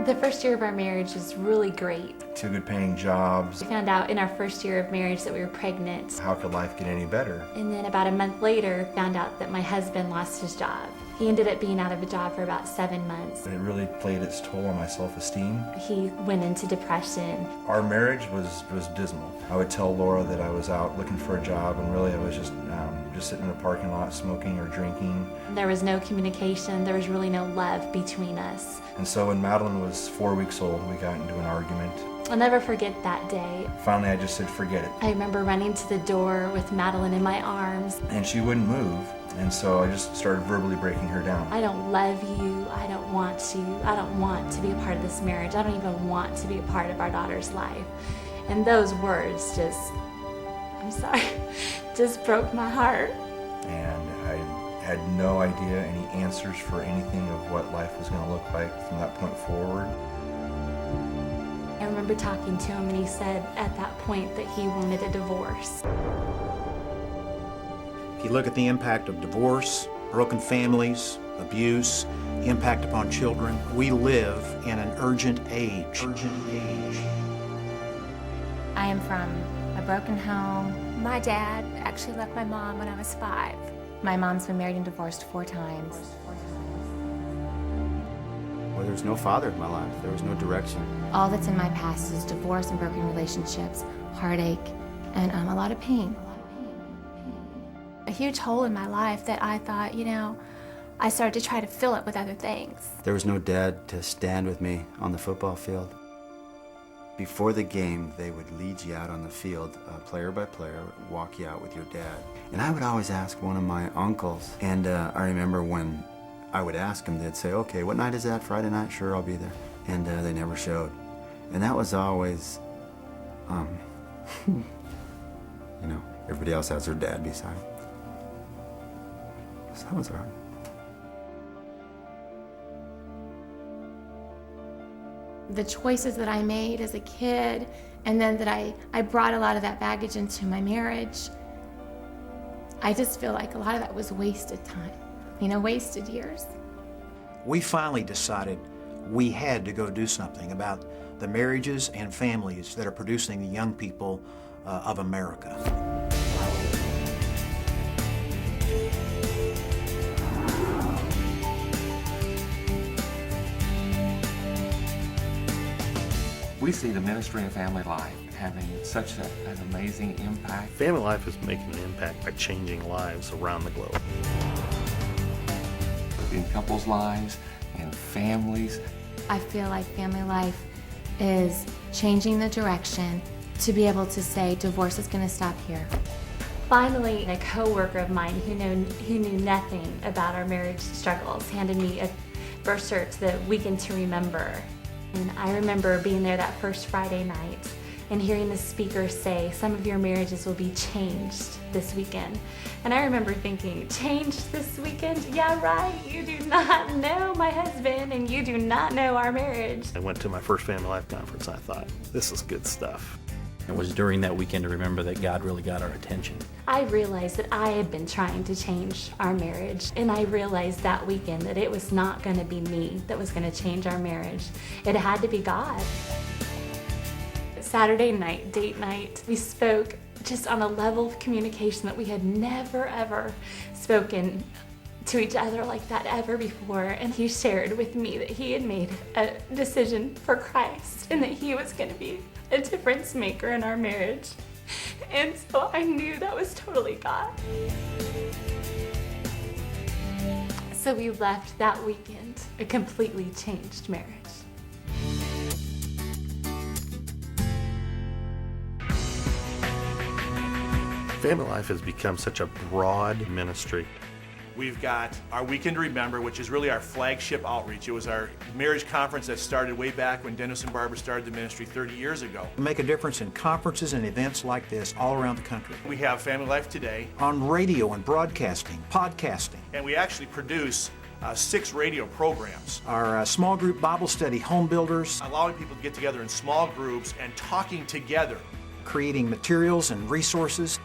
The first year of our marriage was really great. 2 good paying jobs. We found out in our first year of marriage that we were pregnant. How could life get any better? And then about a month later, found out that my husband lost his job. He ended up being out of a job for about 7 months. It really played its toll on my self-esteem. He went into depression. Our marriage was dismal. I would tell Laura that I was out looking for a job, and really I was just sitting in a parking lot smoking or drinking. There was no communication. There was really no love between us. And so when Madeline was 4 weeks old, we got into an argument. I'll never forget that day. Finally, I just said, forget it. I remember running to the door with Madeline in my arms. And she wouldn't move. And so I just started verbally breaking her down. I don't love you. I don't want you. I don't want to be a part of this marriage. I don't even want to be a part of our daughter's life. And those words just broke my heart. And I had no idea any answers for anything of what life was going to look like from that point forward. I remember talking to him, and he said at that point that he wanted a divorce. If you look at the impact of divorce, broken families, abuse, impact upon children, we live in an urgent age. I am from a broken home. My dad actually left my mom when I was 5. My mom's been married and divorced 4 times. Well, there was no father in my life. There was no direction. All that's in my past is divorce and broken relationships, heartache, and a lot of pain. A huge hole in my life that I thought, I started to try to fill it with other things. There was no dad to stand with me on the football field. Before the game, they would lead you out on the field, player by player, walk you out with your dad. And I would always ask one of my uncles, and I remember when I would ask them, they'd say, okay, what night is that? Friday night? Sure, I'll be there. And they never showed. And that was always, everybody else has their dad beside them. So that was hard. The choices that I made as a kid, and then that I brought a lot of that baggage into my marriage, I just feel like a lot of that was wasted time, wasted years. We finally decided we had to go do something about the marriages and families that are producing the young people of America. We see the ministry and family life having such an amazing impact. Family Life is making an impact by changing lives around the globe. In couples' lives and families. I feel like Family Life is changing the direction to be able to say divorce is going to stop here. Finally, a coworker of mine who knew nothing about our marriage struggles handed me a verse search, the Weekend to Remember. And I remember being there that first Friday night and hearing the speaker say, some of your marriages will be changed this weekend. And I remember thinking, changed this weekend? Yeah, right. You do not know my husband, and you do not know our marriage. I went to my first Family Life conference, and I thought, this is good stuff. It was during that weekend to remember that God really got our attention. I realized that I had been trying to change our marriage, and I realized that weekend that it was not going to be me that was going to change our marriage. It had to be God. Saturday night, date night, we spoke just on a level of communication that we had never, ever spoken to each other like that ever before. And he shared with me that he had made a decision for Christ and that he was going to be a difference maker in our marriage. And so I knew that was totally God. So we left that weekend a completely changed marriage. Family Life has become such a broad ministry. We've got our Weekend to Remember, which is really our flagship outreach. It was our marriage conference that started way back when Dennis and Barbara started the ministry 30 years ago. We make a difference in conferences and events like this all around the country. We have Family Life Today. On radio and broadcasting, podcasting. And we actually produce 6 radio programs. Our small group Bible study, Home Builders. Allowing people to get together in small groups and talking together. Creating materials and resources.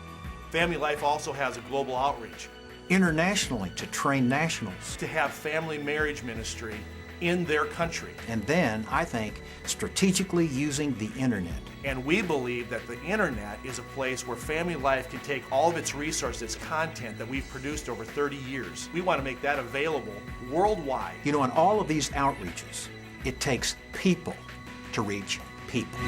Family Life also has a global outreach. Internationally to train nationals. To have family marriage ministry in their country. And then, I think, strategically using the internet. And we believe that the internet is a place where Family Life can take all of its resources, its content that we've produced over 30 years. We want to make that available worldwide. You know, in all of these outreaches, it takes people to reach people.